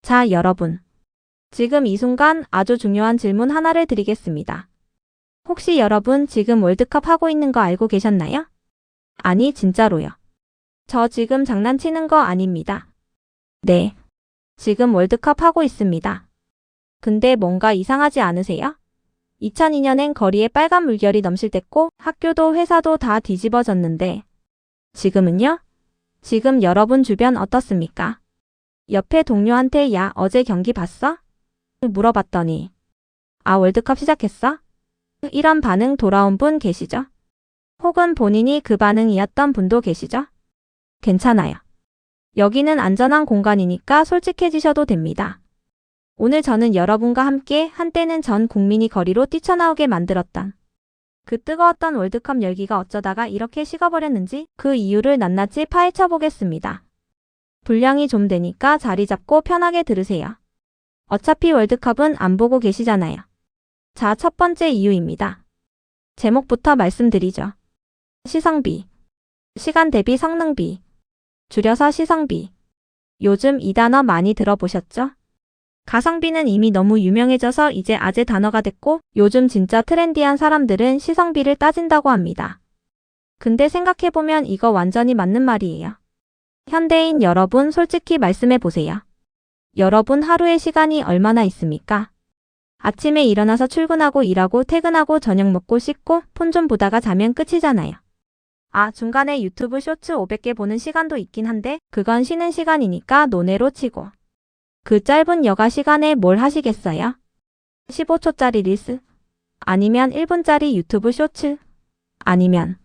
자, 여러분. 지금 이 순간 아주 중요한 질문 하나를 드리겠습니다. 혹시 여러분 지금 월드컵 하고 있는 거 알고 계셨나요? 아니, 진짜로요. 저 지금 장난치는 거 아닙니다. 네. 지금 월드컵 하고 있습니다. 근데 뭔가 이상하지 않으세요? 2002년엔 거리에 빨간 물결이 넘실댔고 학교도 회사도 다 뒤집어졌는데 지금은요? 지금 여러분 주변 어떻습니까? 옆에 동료한테 야, 어제 경기 봤어? 물어봤더니 아, 월드컵 시작했어? 이런 반응 돌아온 분 계시죠? 혹은 본인이 그 반응이었던 분도 계시죠? 괜찮아요. 여기는 안전한 공간이니까 솔직해지셔도 됩니다. 오늘 저는 여러분과 함께 한때는 전 국민이 거리로 뛰쳐나오게 만들었던 그 뜨거웠던 월드컵 열기가 어쩌다가 이렇게 식어버렸는지 그 이유를 낱낱이 파헤쳐 보겠습니다. 분량이 좀 되니까 자리 잡고 편하게 들으세요. 어차피 월드컵은 안 보고 계시잖아요. 자, 첫 번째 이유입니다. 제목부터 말씀드리죠. 시성비. 시간 대비 성능비. 줄여서 시성비. 요즘 이 단어 많이 들어보셨죠? 가성비는 이미 너무 유명해져서 이제 아재 단어가 됐고 요즘 진짜 트렌디한 사람들은 시성비를 따진다고 합니다. 근데 생각해보면 이거 완전히 맞는 말이에요. 현대인 여러분 솔직히 말씀해보세요. 여러분 하루에 시간이 얼마나 있습니까? 아침에 일어나서 출근하고 일하고 퇴근하고 저녁 먹고 씻고 폰 좀 보다가 자면 끝이잖아요. 아, 중간에 유튜브 쇼츠 500개 보는 시간도 있긴 한데 그건 쉬는 시간이니까 논외로 치고. 그 짧은 여가 시간에 뭘 하시겠어요? 15초짜리 릴스? 아니면 1분짜리 유튜브 쇼츠? 아니면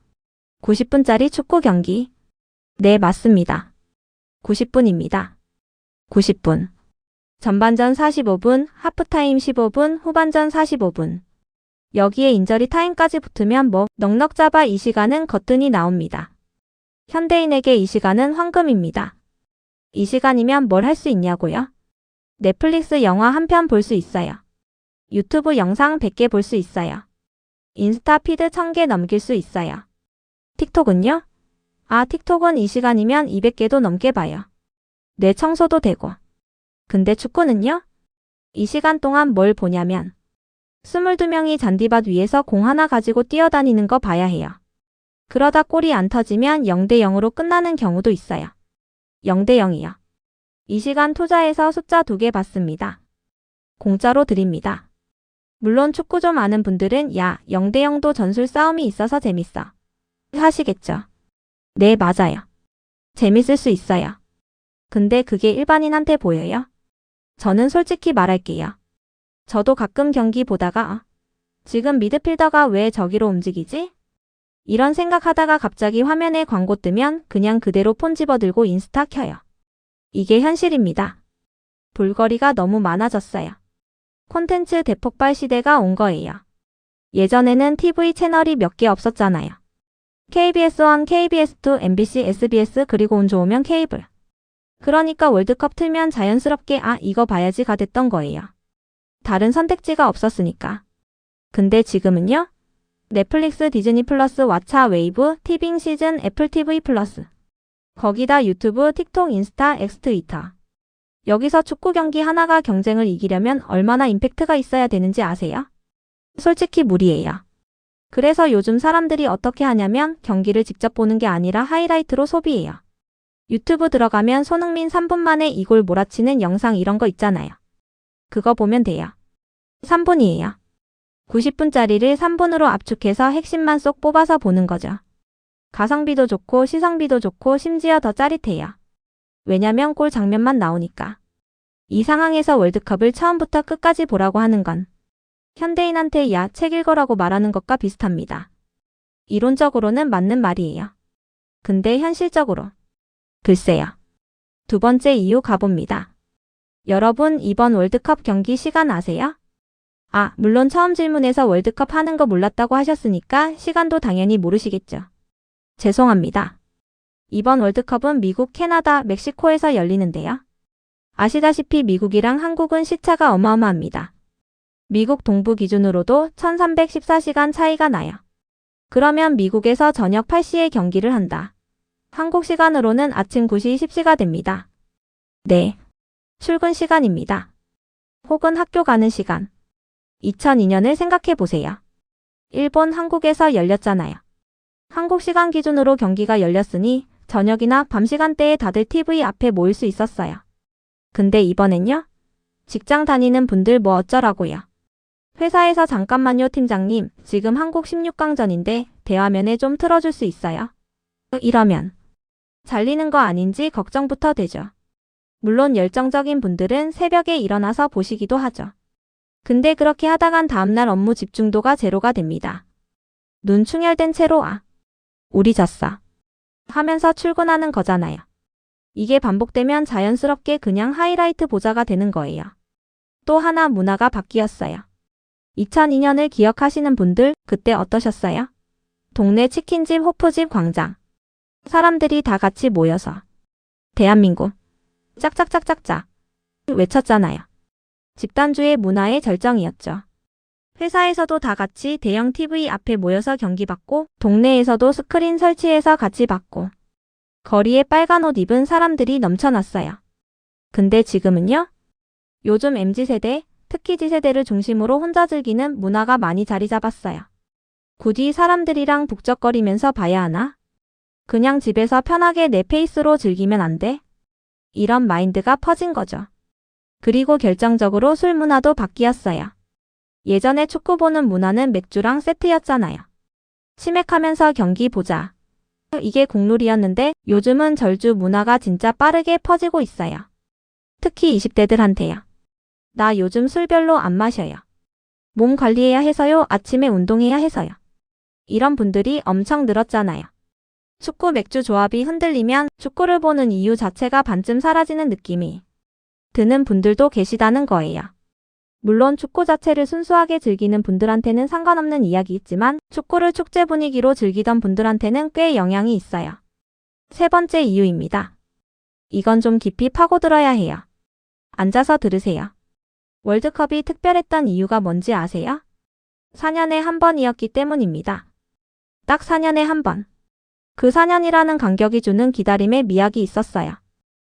90분짜리 축구 경기? 네, 맞습니다. 90분입니다. 90분. 전반전 45분, 하프타임 15분, 후반전 45분. 여기에 인저리 타임까지 붙으면 뭐 넉넉 잡아 이 시간은 거뜬히 나옵니다. 현대인에게 이 시간은 황금입니다. 이 시간이면 뭘 할 수 있냐고요? 넷플릭스 영화 한 편 볼 수 있어요. 유튜브 영상 100개 볼 수 있어요. 인스타 피드 1000개 넘길 수 있어요. 틱톡은요? 아, 틱톡은 이 시간이면 200개도 넘게 봐요. 뇌 청소도 되고. 근데 축구는요? 이 시간 동안 뭘 보냐면 22명이 잔디밭 위에서 공 하나 가지고 뛰어다니는 거 봐야 해요. 그러다 골이 안 터지면 0대 0으로 끝나는 경우도 있어요. 0대 0이요. 이 시간 투자해서 숫자 2개 받습니다. 공짜로 드립니다. 물론 축구 좀 아는 분들은 야, 0대 0도 전술 싸움이 있어서 재밌어 하시겠죠. 네, 맞아요. 재밌을 수 있어요. 근데 그게 일반인한테 보여요? 저는 솔직히 말할게요. 저도 가끔 경기 보다가 지금 미드필더가 왜 저기로 움직이지? 이런 생각하다가 갑자기 화면에 광고 뜨면 그냥 그대로 폰 집어들고 인스타 켜요. 이게 현실입니다. 볼거리가 너무 많아졌어요. 콘텐츠 대폭발 시대가 온 거예요. 예전에는 TV 채널이 몇 개 없었잖아요. KBS1, KBS2, MBC, SBS 그리고 운 좋으면 케이블. 그러니까 월드컵 틀면 자연스럽게 아, 이거 봐야지가 됐던 거예요. 다른 선택지가 없었으니까. 근데 지금은요? 넷플릭스, 디즈니 플러스, 왓챠, 웨이브, 티빙 시즌, 애플 TV 플러스. 거기다 유튜브, 틱톡, 인스타, 엑스 트위터. 여기서 축구 경기 하나가 경쟁을 이기려면 얼마나 임팩트가 있어야 되는지 아세요? 솔직히 무리예요. 그래서 요즘 사람들이 어떻게 하냐면 경기를 직접 보는 게 아니라 하이라이트로 소비해요. 유튜브 들어가면 손흥민 3분 만에 이 골 몰아치는 영상 이런 거 있잖아요. 그거 보면 돼요. 3분이에요. 90분짜리를 3분으로 압축해서 핵심만 쏙 뽑아서 보는 거죠. 가성비도 좋고 시성비도 좋고 심지어 더 짜릿해요. 왜냐면 골 장면만 나오니까. 이 상황에서 월드컵을 처음부터 끝까지 보라고 하는 건 현대인한테 야, 책 읽으라고 말하는 것과 비슷합니다. 이론적으로는 맞는 말이에요. 근데 현실적으로 글쎄요. 두 번째 이유 가봅니다. 여러분 이번 월드컵 경기 시간 아세요? 아, 물론 처음 질문에서 월드컵 하는 거 몰랐다고 하셨으니까 시간도 당연히 모르시겠죠. 죄송합니다. 이번 월드컵은 미국, 캐나다, 멕시코에서 열리는데요. 아시다시피 미국이랑 한국은 시차가 어마어마합니다. 미국 동부 기준으로도 1314시간 차이가 나요. 그러면 미국에서 저녁 8시에 경기를 한다. 한국 시간으로는 아침 9시 10시가 됩니다. 네. 출근 시간입니다. 혹은 학교 가는 시간. 2002년을 생각해 보세요. 일본, 한국에서 열렸잖아요. 한국 시간 기준으로 경기가 열렸으니 저녁이나 밤 시간대에 다들 TV 앞에 모일 수 있었어요. 근데 이번엔요? 직장 다니는 분들 뭐 어쩌라고요? 회사에서 잠깐만요 팀장님, 지금 한국 16강전인데 대화면에 좀 틀어줄 수 있어요? 이러면 잘리는 거 아닌지 걱정부터 되죠. 물론 열정적인 분들은 새벽에 일어나서 보시기도 하죠. 근데 그렇게 하다간 다음날 업무 집중도가 제로가 됩니다. 눈 충혈된 채로 우리 졌어 하면서 출근하는 거잖아요. 이게 반복되면 자연스럽게 그냥 하이라이트 보자가 되는 거예요. 또 하나 문화가 바뀌었어요. 2002년을 기억하시는 분들 그때 어떠셨어요? 동네 치킨집, 호프집, 광장. 사람들이 다 같이 모여서 대한민국 짝짝짝짝짝 외쳤잖아요. 집단주의 문화의 절정이었죠. 회사에서도 다 같이 대형 TV 앞에 모여서 경기 봤고 동네에서도 스크린 설치해서 같이 봤고 거리에 빨간 옷 입은 사람들이 넘쳐났어요. 근데 지금은요? 요즘 MZ세대, 특히 Z세대를 중심으로 혼자 즐기는 문화가 많이 자리 잡았어요. 굳이 사람들이랑 북적거리면서 봐야 하나? 그냥 집에서 편하게 내 페이스로 즐기면 안 돼? 이런 마인드가 퍼진 거죠. 그리고 결정적으로 술 문화도 바뀌었어요. 예전에 축구 보는 문화는 맥주랑 세트였잖아요. 치맥하면서 경기 보자. 이게 국룰이었는데 요즘은 절주 문화가 진짜 빠르게 퍼지고 있어요. 특히 20대들한테요. 나 요즘 술 별로 안 마셔요. 몸 관리해야 해서요. 아침에 운동해야 해서요. 이런 분들이 엄청 늘었잖아요. 축구 맥주 조합이 흔들리면 축구를 보는 이유 자체가 반쯤 사라지는 느낌이 드는 분들도 계시다는 거예요. 물론 축구 자체를 순수하게 즐기는 분들한테는 상관없는 이야기있지만 축구를 축제 분위기로 즐기던 분들한테는 꽤 영향이 있어요. 세 번째 이유입니다. 이건 좀 깊이 파고들어야 해요. 앉아서 들으세요. 월드컵이 특별했던 이유가 뭔지 아세요? 4년에 한 번이었기 때문입니다. 딱 4년에 한 번. 그 4년이라는 간격이 주는 기다림의 미학이 있었어요.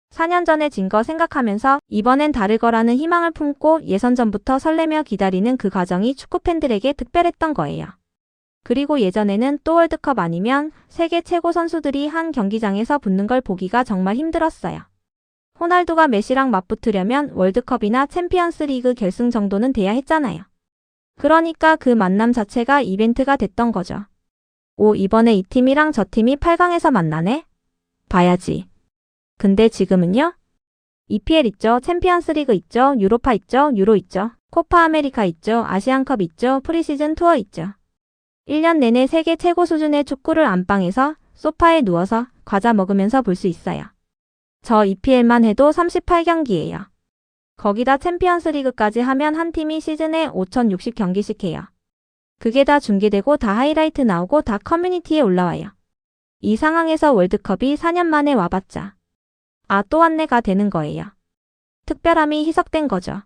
4년 전에 진 거 생각하면서 이번엔 다를 거라는 희망을 품고 예선전부터 설레며 기다리는 그 과정이 축구팬들에게 특별했던 거예요. 그리고 예전에는 또 월드컵 아니면 세계 최고 선수들이 한 경기장에서 붙는 걸 보기가 정말 힘들었어요. 호날두가 메시랑 맞붙으려면 월드컵이나 챔피언스 리그 결승 정도는 돼야 했잖아요. 그러니까 그 만남 자체가 이벤트가 됐던 거죠. 이번에 이 팀이랑 저 팀이 8강에서 만나네? 봐야지. 근데 지금은요? EPL 있죠, 챔피언스 리그 있죠, 유로파 있죠, 유로 있죠, 코파 아메리카 있죠, 아시안컵 있죠, 프리시즌 투어 있죠. 1년 내내 세계 최고 수준의 축구를 안방에서 소파에 누워서 과자 먹으면서 볼 수 있어요. 저 EPL만 해도 38경기예요. 거기다 챔피언스 리그까지 하면 한 팀이 시즌에 5,060경기씩 해요. 그게 다 중계되고 다 하이라이트 나오고 다 커뮤니티에 올라와요. 이 상황에서 월드컵이 4년 만에 와봤자 또 왔네가 되는 거예요. 특별함이 희석된 거죠.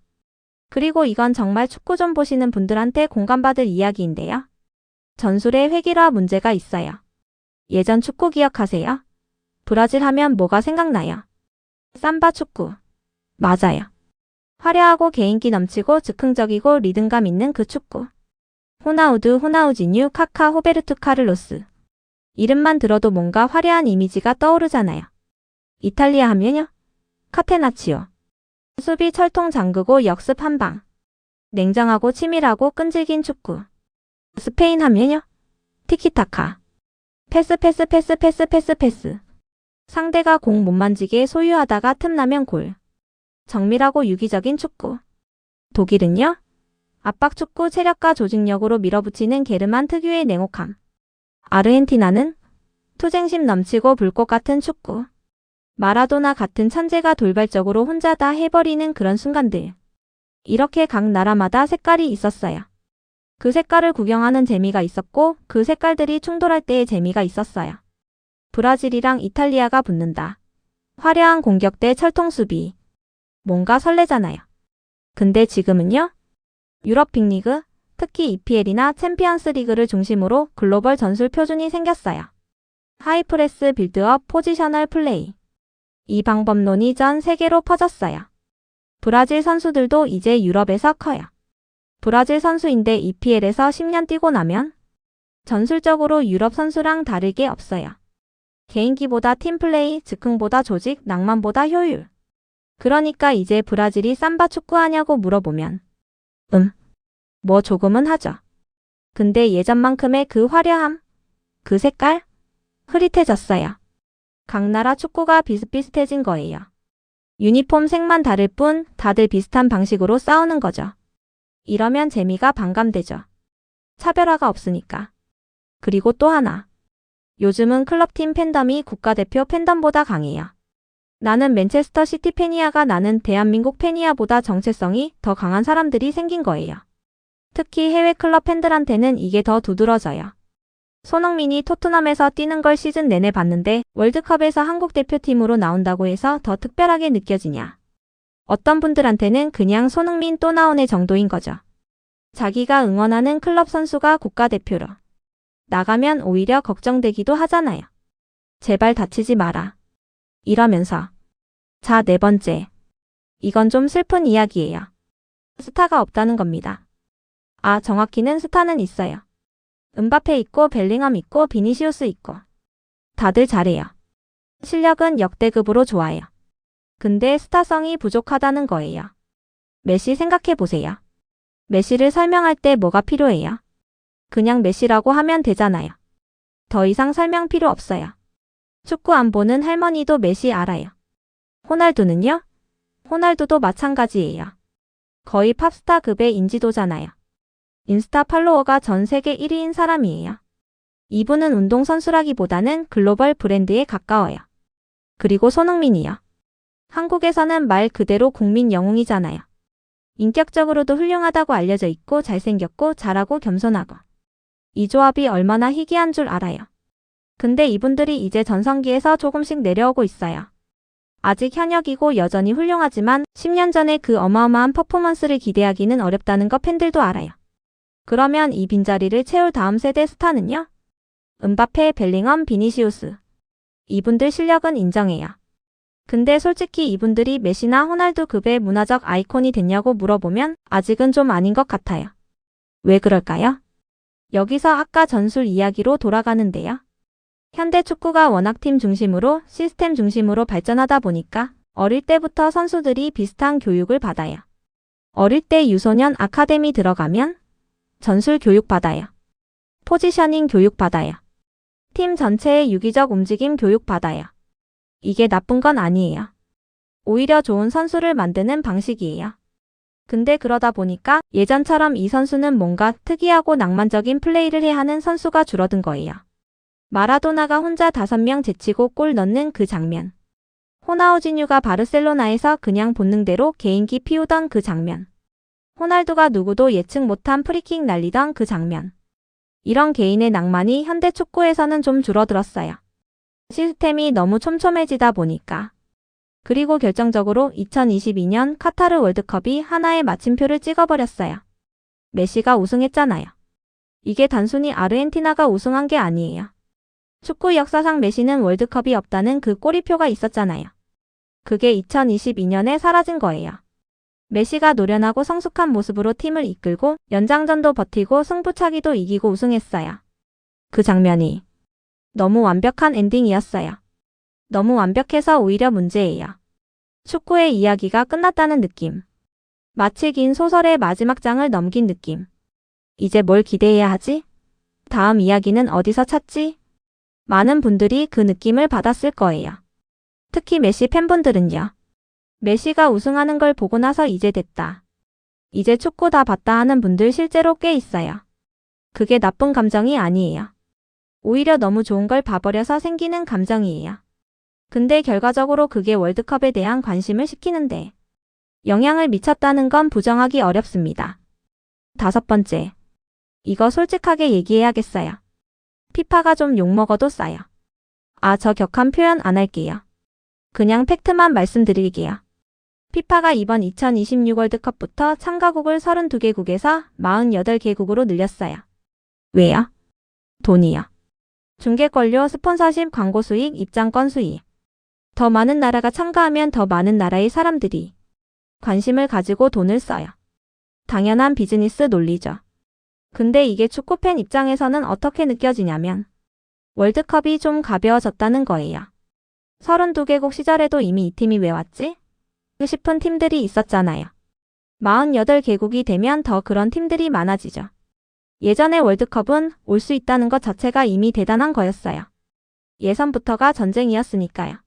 그리고 이건 정말 축구 좀 보시는 분들한테 공감받을 이야기인데요. 전술에 획일화 문제가 있어요. 예전 축구 기억하세요? 브라질 하면 뭐가 생각나요? 삼바 축구. 맞아요. 화려하고 개인기 넘치고 즉흥적이고 리듬감 있는 그 축구. 호나우두, 호나우지뉴, 카카, 호베르투 카를로스. 이름만 들어도 뭔가 화려한 이미지가 떠오르잖아요. 이탈리아 하면요? 카테나치오. 수비 철통 잠그고 역습 한방. 냉정하고 치밀하고 끈질긴 축구. 스페인 하면요? 티키타카. 패스. 상대가 공 못 만지게 소유하다가 틈나면 골. 정밀하고 유기적인 축구. 독일은요? 압박축구 체력과 조직력으로 밀어붙이는 게르만 특유의 냉혹함. 아르헨티나는 투쟁심 넘치고 불꽃 같은 축구. 마라도나 같은 천재가 돌발적으로 혼자 다 해버리는 그런 순간들. 이렇게 각 나라마다 색깔이 있었어요. 그 색깔을 구경하는 재미가 있었고 그 색깔들이 충돌할 때의 재미가 있었어요. 브라질이랑 이탈리아가 붙는다. 화려한 공격 대 철통 수비. 뭔가 설레잖아요. 근데 지금은요? 유럽 빅리그, 특히 EPL이나 챔피언스 리그를 중심으로 글로벌 전술 표준이 생겼어요. 하이프레스 빌드업 포지셔널 플레이. 이 방법론이 전 세계로 퍼졌어요. 브라질 선수들도 이제 유럽에서 커요. 브라질 선수인데 EPL에서 10년 뛰고 나면 전술적으로 유럽 선수랑 다르게 없어요. 개인기보다 팀플레이, 즉흥보다 조직, 낭만보다 효율. 그러니까 이제 브라질이 삼바 축구하냐고 물어보면 뭐 조금은 하죠. 근데 예전만큼의 그 화려함, 그 색깔? 흐릿해졌어요. 각 나라 축구가 비슷비슷해진 거예요. 유니폼 색만 다를 뿐 다들 비슷한 방식으로 싸우는 거죠. 이러면 재미가 반감되죠. 차별화가 없으니까. 그리고 또 하나. 요즘은 클럽팀 팬덤이 국가대표 팬덤보다 강해요. 나는 맨체스터 시티 팬이야가 나는 대한민국 팬이야보다 정체성이 더 강한 사람들이 생긴 거예요. 특히 해외 클럽 팬들한테는 이게 더 두드러져요. 손흥민이 토트넘에서 뛰는 걸 시즌 내내 봤는데 월드컵에서 한국 대표팀으로 나온다고 해서 더 특별하게 느껴지냐. 어떤 분들한테는 그냥 손흥민 또 나오네 정도인 거죠. 자기가 응원하는 클럽 선수가 국가대표로 나가면 오히려 걱정되기도 하잖아요. 제발 다치지 마라. 이러면서. 자, 네 번째. 이건 좀 슬픈 이야기예요. 스타가 없다는 겁니다. 아, 정확히는 스타는 있어요. 음바페 있고 벨링엄 있고 비니시우스 있고. 다들 잘해요. 실력은 역대급으로 좋아요. 근데 스타성이 부족하다는 거예요. 메시 생각해보세요. 메시를 설명할 때 뭐가 필요해요? 그냥 메시라고 하면 되잖아요. 더 이상 설명 필요 없어요. 축구 안 보는 할머니도 메시 알아요. 호날두는요? 호날두도 마찬가지예요. 거의 팝스타급의 인지도잖아요. 인스타 팔로워가 전 세계 1위인 사람이에요. 이분은 운동선수라기보다는 글로벌 브랜드에 가까워요. 그리고 손흥민이요. 한국에서는 말 그대로 국민 영웅이잖아요. 인격적으로도 훌륭하다고 알려져 있고 잘생겼고 잘하고 겸손하고. 이 조합이 얼마나 희귀한 줄 알아요. 근데 이분들이 이제 전성기에서 조금씩 내려오고 있어요. 아직 현역이고 여전히 훌륭하지만 10년 전에 그 어마어마한 퍼포먼스를 기대하기는 어렵다는 거 팬들도 알아요. 그러면 이 빈자리를 채울 다음 세대 스타는요? 음바페, 벨링엄, 비니시우스. 이분들 실력은 인정해요. 근데 솔직히 이분들이 메시나 호날두급의 문화적 아이콘이 됐냐고 물어보면 아직은 좀 아닌 것 같아요. 왜 그럴까요? 여기서 아까 전술 이야기로 돌아가는데요. 현대 축구가 워낙 팀 중심으로 시스템 중심으로 발전하다 보니까 어릴 때부터 선수들이 비슷한 교육을 받아요. 어릴 때 유소년 아카데미 들어가면 전술 교육 받아요. 포지셔닝 교육 받아요. 팀 전체의 유기적 움직임 교육 받아요. 이게 나쁜 건 아니에요. 오히려 좋은 선수를 만드는 방식이에요. 근데 그러다 보니까 예전처럼 이 선수는 뭔가 특이하고 낭만적인 플레이를 해야 하는 선수가 줄어든 거예요. 마라도나가 혼자 5명 제치고 골 넣는 그 장면. 호나우지뉴가 바르셀로나에서 그냥 본능대로 개인기 피우던 그 장면. 호날두가 누구도 예측 못한 프리킥 날리던 그 장면. 이런 개인의 낭만이 현대 축구에서는 좀 줄어들었어요. 시스템이 너무 촘촘해지다 보니까. 그리고 결정적으로 2022년 카타르 월드컵이 하나의 마침표를 찍어버렸어요. 메시가 우승했잖아요. 이게 단순히 아르헨티나가 우승한 게 아니에요. 축구 역사상 메시는 월드컵이 없다는 그 꼬리표가 있었잖아요. 그게 2022년에 사라진 거예요. 메시가 노련하고 성숙한 모습으로 팀을 이끌고 연장전도 버티고 승부차기도 이기고 우승했어요. 그 장면이 너무 완벽한 엔딩이었어요. 너무 완벽해서 오히려 문제예요. 축구의 이야기가 끝났다는 느낌. 마치 긴 소설의 마지막 장을 넘긴 느낌. 이제 뭘 기대해야 하지? 다음 이야기는 어디서 찾지? 많은 분들이 그 느낌을 받았을 거예요. 특히 메시 팬분들은요. 메시가 우승하는 걸 보고 나서 이제 됐다. 이제 축구 다 봤다 하는 분들 실제로 꽤 있어요. 그게 나쁜 감정이 아니에요. 오히려 너무 좋은 걸 봐버려서 생기는 감정이에요. 근데 결과적으로 그게 월드컵에 대한 관심을 식히는데 영향을 미쳤다는 건 부정하기 어렵습니다. 5번째. 이거 솔직하게 얘기해야겠어요. 피파가 좀 욕먹어도 싸요. 아, 저 격한 표현 안 할게요. 그냥 팩트만 말씀드릴게요. 피파가 이번 2026 월드컵부터 참가국을 32개국에서 48개국으로 늘렸어요. 왜요? 돈이요. 중계권료, 스폰서십, 광고 수익, 입장권 수익. 더 많은 나라가 참가하면 더 많은 나라의 사람들이 관심을 가지고 돈을 써요. 당연한 비즈니스 논리죠. 근데 이게 축구팬 입장에서는 어떻게 느껴지냐면 월드컵이 좀 가벼워졌다는 거예요. 32개국 시절에도 이미 이 팀이 왜 왔지? 싶은 팀들이 있었잖아요. 48개국이 되면 더 그런 팀들이 많아지죠. 예전에 월드컵은 올 수 있다는 것 자체가 이미 대단한 거였어요. 예선부터가 전쟁이었으니까요.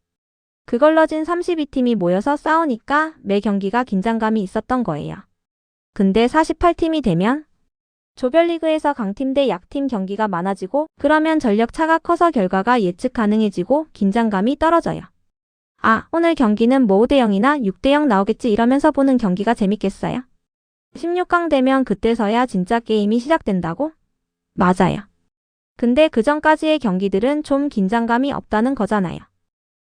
그걸로 진 32팀이 모여서 싸우니까 매 경기가 긴장감이 있었던 거예요. 근데 48팀이 되면 조별리그에서 강팀 대 약팀 경기가 많아지고 그러면 전력 차가 커서 결과가 예측 가능해지고 긴장감이 떨어져요. 아, 오늘 경기는 뭐 5대0이나 6대0 나오겠지 이러면서 보는 경기가 재밌겠어요? 16강 되면 그때서야 진짜 게임이 시작된다고? 맞아요. 근데 그 전까지의 경기들은 좀 긴장감이 없다는 거잖아요.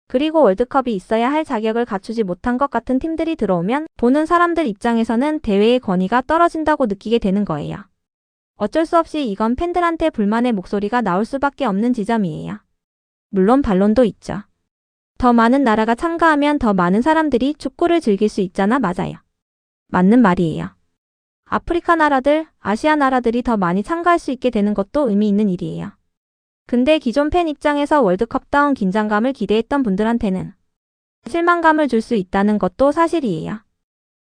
그리고 월드컵이 있어야 할 자격을 갖추지 못한 것 같은 팀들이 들어오면 보는 사람들 입장에서는 대회의 권위가 떨어진다고 느끼게 되는 거예요. 어쩔 수 없이 이건 팬들한테 불만의 목소리가 나올 수밖에 없는 지점이에요. 물론 반론도 있죠. 더 많은 나라가 참가하면 더 많은 사람들이 축구를 즐길 수 있잖아. 맞아요. 맞는 말이에요. 아프리카 나라들, 아시아 나라들이 더 많이 참가할 수 있게 되는 것도 의미 있는 일이에요. 근데 기존 팬 입장에서 월드컵다운 긴장감을 기대했던 분들한테는 실망감을 줄 수 있다는 것도 사실이에요.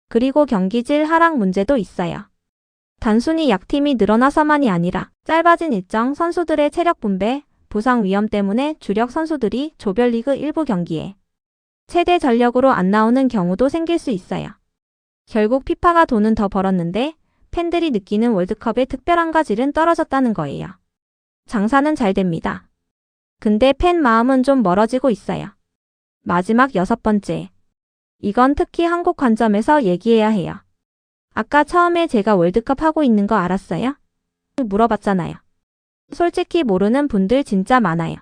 그리고 경기질 하락 문제도 있어요. 단순히 약팀이 늘어나서만이 아니라 짧아진 일정, 선수들의 체력 분배, 부상 위험 때문에 주력 선수들이 조별리그 일부 경기에 최대 전력으로 안 나오는 경우도 생길 수 있어요. 결국 피파가 돈은 더 벌었는데 팬들이 느끼는 월드컵의 특별함과 질은 떨어졌다는 거예요. 장사는 잘 됩니다. 근데 팬 마음은 좀 멀어지고 있어요. 마지막 6번째. 이건 특히 한국 관점에서 얘기해야 해요. 아까 처음에 제가 월드컵 하고 있는 거 알았어요? 물어봤잖아요. 솔직히 모르는 분들 진짜 많아요.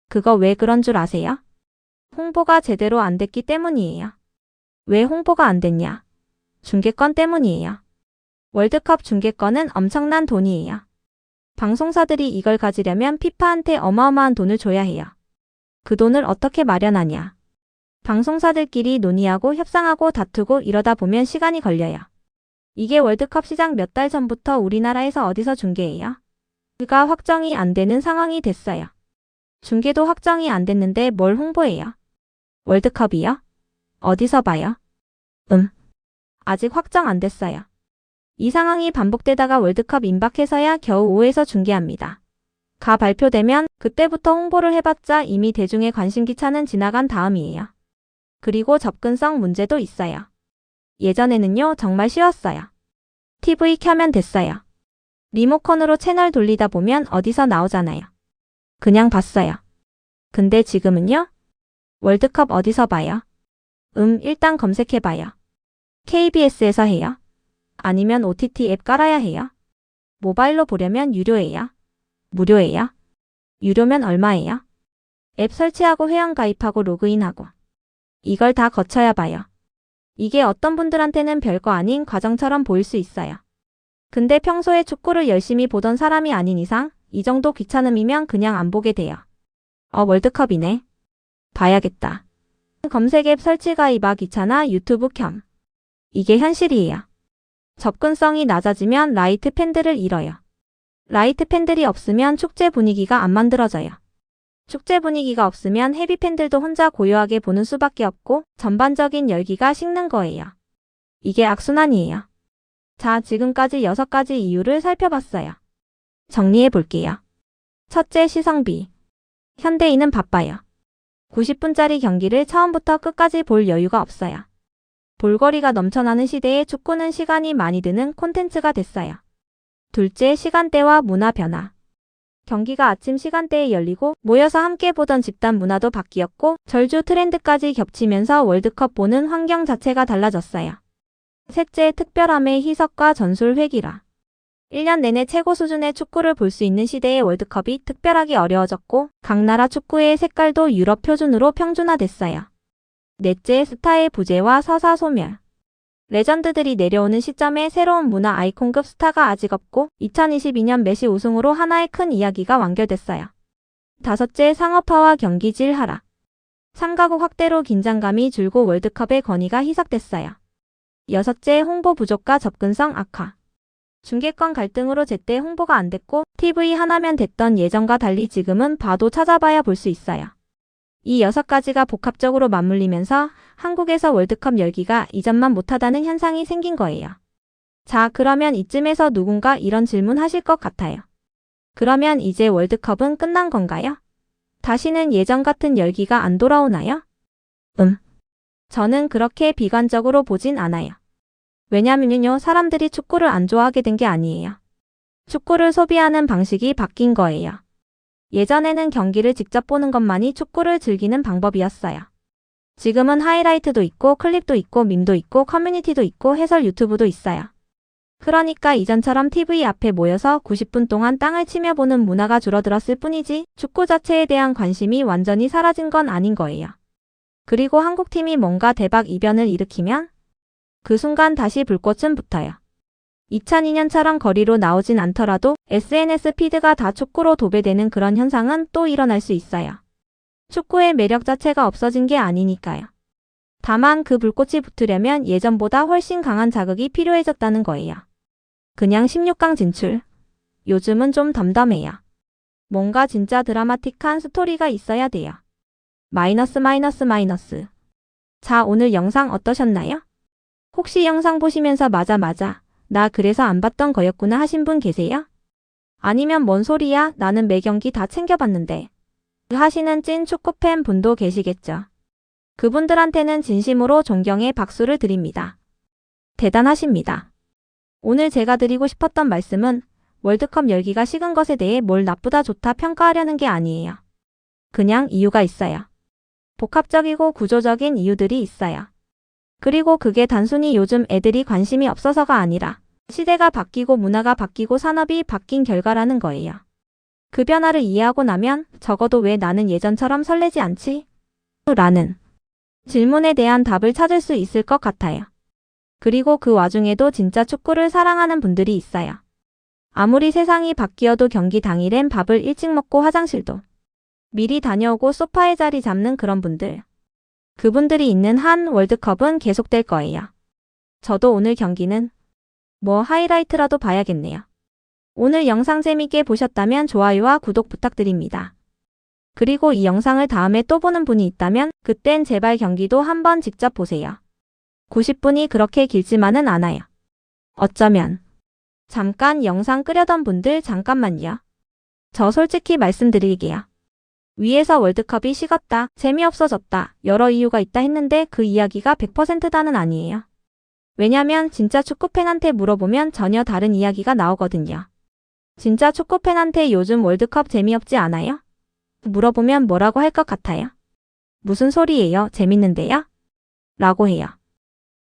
그거 왜 그런 줄 아세요? 홍보가 제대로 안 됐기 때문이에요. 왜 홍보가 안 됐냐? 중계권 때문이에요. 월드컵 중계권은 엄청난 돈이에요. 방송사들이 이걸 가지려면 피파한테 어마어마한 돈을 줘야 해요. 그 돈을 어떻게 마련하냐? 방송사들끼리 논의하고 협상하고 다투고 이러다 보면 시간이 걸려요. 이게 월드컵 시작 몇 달 전부터 우리나라에서 어디서 중계해요? 그가 확정이 안 되는 상황이 됐어요. 중계도 확정이 안 됐는데 뭘 홍보해요? 월드컵이요? 어디서 봐요? 아직 확정 안 됐어요. 이 상황이 반복되다가 월드컵 임박해서야 겨우 5에서 중계합니다. 가 발표되면 그때부터 홍보를 해봤자 이미 대중의 관심 기차는 지나간 다음이에요. 그리고 접근성 문제도 있어요. 예전에는요 정말 쉬웠어요. TV 켜면 됐어요. 리모컨으로 채널 돌리다 보면 어디서 나오잖아요. 그냥 봤어요. 근데 지금은요? 월드컵 어디서 봐요? 일단 검색해봐요. KBS에서 해요? 아니면 OTT 앱 깔아야 해요? 모바일로 보려면 유료예요? 무료예요? 유료면 얼마예요? 앱 설치하고 회원 가입하고 로그인하고 이걸 다 거쳐야 봐요. 이게 어떤 분들한테는 별거 아닌 과정처럼 보일 수 있어요. 근데 평소에 축구를 열심히 보던 사람이 아닌 이상 이 정도 귀찮음이면 그냥 안 보게 돼요. 월드컵이네. 봐야겠다. 검색 앱 설치 가입아 귀찮아 유튜브 켬. 이게 현실이에요. 접근성이 낮아지면 라이트 팬들을 잃어요. 라이트 팬들이 없으면 축제 분위기가 안 만들어져요. 축제 분위기가 없으면 헤비 팬들도 혼자 고요하게 보는 수밖에 없고 전반적인 열기가 식는 거예요. 이게 악순환이에요. 자, 지금까지 6가지 이유를 살펴봤어요. 정리해 볼게요. 첫째, 시성비. 현대인은 바빠요. 90분짜리 경기를 처음부터 끝까지 볼 여유가 없어요. 볼거리가 넘쳐나는 시대에 축구는 시간이 많이 드는 콘텐츠가 됐어요. 둘째, 시간대와 문화 변화. 경기가 아침 시간대에 열리고 모여서 함께 보던 집단 문화도 바뀌었고 절주 트렌드까지 겹치면서 월드컵 보는 환경 자체가 달라졌어요. 셋째, 특별함의 희석과 전술 회귀라. 1년 내내 최고 수준의 축구를 볼 수 있는 시대의 월드컵이 특별하기 어려워졌고 각 나라 축구의 색깔도 유럽 표준으로 평준화됐어요. 넷째, 스타의 부재와 서사 소멸. 레전드들이 내려오는 시점에 새로운 문화 아이콘급 스타가 아직 없고 2022년 메시 우승으로 하나의 큰 이야기가 완결됐어요. 다섯째, 상업화와 경기질 하락. 3가국 확대로 긴장감이 줄고 월드컵의 권위가 희석됐어요. 여섯째, 홍보 부족과 접근성 악화. 중계권 갈등으로 제때 홍보가 안 됐고 TV 하나면 됐던 예전과 달리 지금은 봐도 찾아봐야 볼 수 있어요. 이 6가지가 복합적으로 맞물리면서 한국에서 월드컵 열기가 이전만 못하다는 현상이 생긴 거예요. 자, 그러면 이쯤에서 누군가 이런 질문 하실 것 같아요. 그러면 이제 월드컵은 끝난 건가요? 다시는 예전 같은 열기가 안 돌아오나요? 저는 그렇게 비관적으로 보진 않아요. 왜냐면요, 사람들이 축구를 안 좋아하게 된 게 아니에요. 축구를 소비하는 방식이 바뀐 거예요. 예전에는 경기를 직접 보는 것만이 축구를 즐기는 방법이었어요. 지금은 하이라이트도 있고 클립도 있고 밈도 있고 커뮤니티도 있고 해설 유튜브도 있어요. 그러니까 이전처럼 TV 앞에 모여서 90분 동안 땅을 치며 보는 문화가 줄어들었을 뿐이지 축구 자체에 대한 관심이 완전히 사라진 건 아닌 거예요. 그리고 한국팀이 뭔가 대박 이변을 일으키면 그 순간 다시 불꽃은 붙어요. 2002년처럼 거리로 나오진 않더라도 SNS 피드가 다 축구로 도배되는 그런 현상은 또 일어날 수 있어요. 축구의 매력 자체가 없어진 게 아니니까요. 다만 그 불꽃이 붙으려면 예전보다 훨씬 강한 자극이 필요해졌다는 거예요. 그냥 16강 진출. 요즘은 좀 덤덤해요. 뭔가 진짜 드라마틱한 스토리가 있어야 돼요. 마이너스. 자, 오늘 영상 어떠셨나요? 혹시 영상 보시면서 맞아. 나 그래서 안 봤던 거였구나 하신 분 계세요? 아니면 뭔 소리야? 나는 매 경기 다 챙겨봤는데. 하시는 찐 축구팬 분도 계시겠죠. 그분들한테는 진심으로 존경의 박수를 드립니다. 대단하십니다. 오늘 제가 드리고 싶었던 말씀은 월드컵 열기가 식은 것에 대해 뭘 나쁘다 좋다 평가하려는 게 아니에요. 그냥 이유가 있어요. 복합적이고 구조적인 이유들이 있어요. 그리고 그게 단순히 요즘 애들이 관심이 없어서가 아니라 시대가 바뀌고 문화가 바뀌고 산업이 바뀐 결과라는 거예요. 그 변화를 이해하고 나면 적어도 왜 나는 예전처럼 설레지 않지? 라는 질문에 대한 답을 찾을 수 있을 것 같아요. 그리고 그 와중에도 진짜 축구를 사랑하는 분들이 있어요. 아무리 세상이 바뀌어도 경기 당일엔 밥을 일찍 먹고 화장실도 미리 다녀오고 소파에 자리 잡는 그런 분들. 그분들이 있는 한 월드컵은 계속될 거예요. 저도 오늘 경기는 하이라이트라도 봐야겠네요. 오늘 영상 재밌게 보셨다면 좋아요와 구독 부탁드립니다. 그리고 이 영상을 다음에 또 보는 분이 있다면 그땐 제발 경기도 한번 직접 보세요. 90분이 그렇게 길지만은 않아요. 어쩌면 잠깐 영상 끄려던 분들 잠깐만요. 저 솔직히 말씀드릴게요. 위에서 월드컵이 식었다, 재미없어졌다, 여러 이유가 있다 했는데 그 이야기가 100%다는 아니에요. 왜냐면 진짜 축구팬한테 물어보면 전혀 다른 이야기가 나오거든요. 진짜 축구팬한테 요즘 월드컵 재미없지 않아요? 물어보면 뭐라고 할 것 같아요? 무슨 소리예요? 재밌는데요? 라고 해요.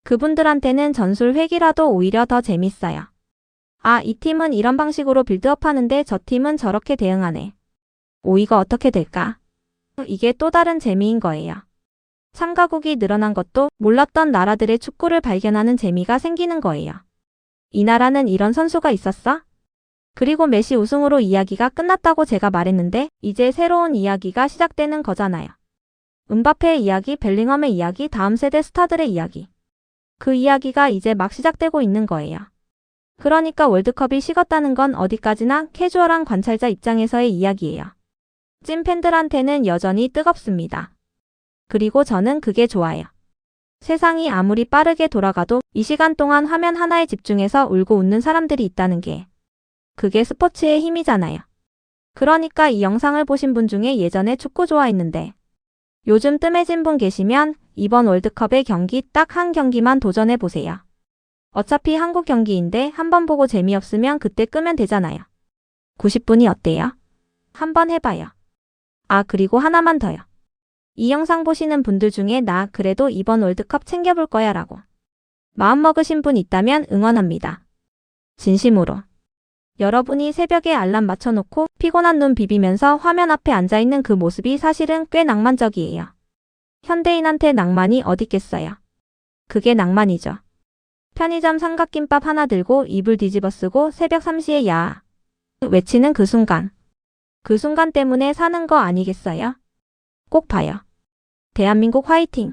그분들한테는 전술 회기라도 오히려 더 재밌어요. 아, 이 팀은 이런 방식으로 빌드업 하는데 저 팀은 저렇게 대응하네. 이거 어떻게 될까? 이게 또 다른 재미인 거예요. 참가국이 늘어난 것도 몰랐던 나라들의 축구를 발견하는 재미가 생기는 거예요. 이 나라는 이런 선수가 있었어? 그리고 메시 우승으로 이야기가 끝났다고 제가 말했는데 이제 새로운 이야기가 시작되는 거잖아요. 음바페의 이야기, 벨링엄의 이야기, 다음 세대 스타들의 이야기. 그 이야기가 이제 막 시작되고 있는 거예요. 그러니까 월드컵이 식었다는 건 어디까지나 캐주얼한 관찰자 입장에서의 이야기예요. 찐팬들한테는 여전히 뜨겁습니다. 그리고 저는 그게 좋아요. 세상이 아무리 빠르게 돌아가도 이 시간 동안 화면 하나에 집중해서 울고 웃는 사람들이 있다는 게 그게 스포츠의 힘이잖아요. 그러니까 이 영상을 보신 분 중에 예전에 축구 좋아했는데 요즘 뜸해진 분 계시면 이번 월드컵의 경기 딱 한 경기만 도전해보세요. 어차피 한국 경기인데 한번 보고 재미없으면 그때 끄면 되잖아요. 90분이 어때요? 한번 해봐요. 아, 그리고 하나만 더요. 이 영상 보시는 분들 중에 나 그래도 이번 월드컵 챙겨볼 거야 라고 마음먹으신 분 있다면 응원합니다. 진심으로. 여러분이 새벽에 알람 맞춰놓고 피곤한 눈 비비면서 화면 앞에 앉아있는 그 모습이 사실은 꽤 낭만적이에요. 현대인한테 낭만이 어딨겠어요. 그게 낭만이죠. 편의점 삼각김밥 하나 들고 이불 뒤집어 쓰고 새벽 3시에 야 외치는 그 순간. 그 순간 때문에 사는 거 아니겠어요? 꼭 봐요. 대한민국 화이팅!